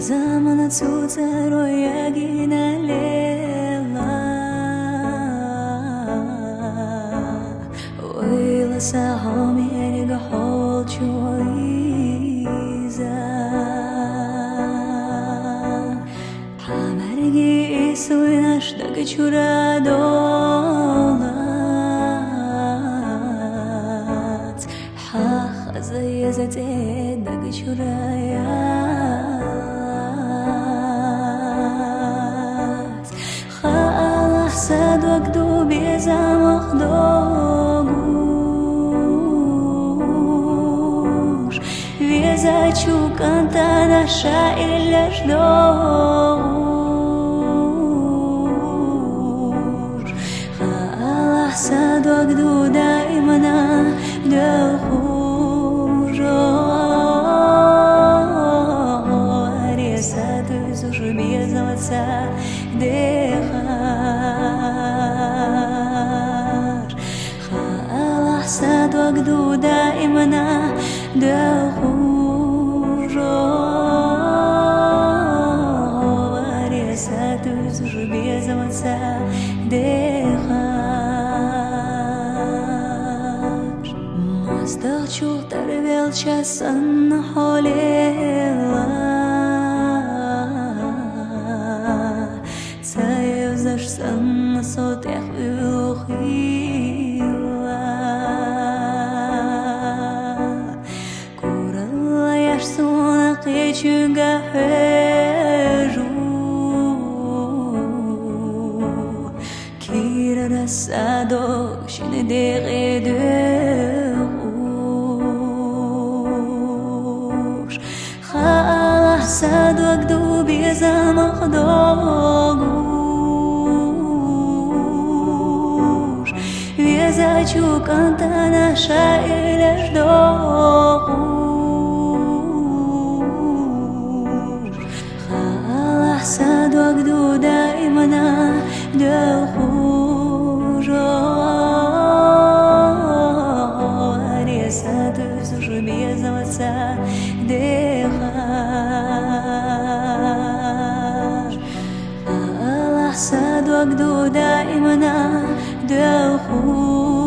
زمان سوزه روی لیلا ویل سهامی نگهال چویزه همرگی سوینش دگ چورا دولت حق زیزت دگ چورا صد وقدو بیزم خداگوش ویزا چوکان تانا شایلش دوش خاله صد وقدو دایمانا دخوش آری صد وزوش بیزم صدق صد وقدو دائما دخور واري صد وزر بيزم صدقار مصدق شو تربيل شاسن حوليلا سيوزش سن صوت يخوخي Чуга хежу Кира расадо Шine дередуш Хасад вагду безам хдогуш Везачу кантана шаилеш догуш صد وقدو دائما دخوش واري صد وزوش بيزم صدقار الله صد وقدو دائما دخوش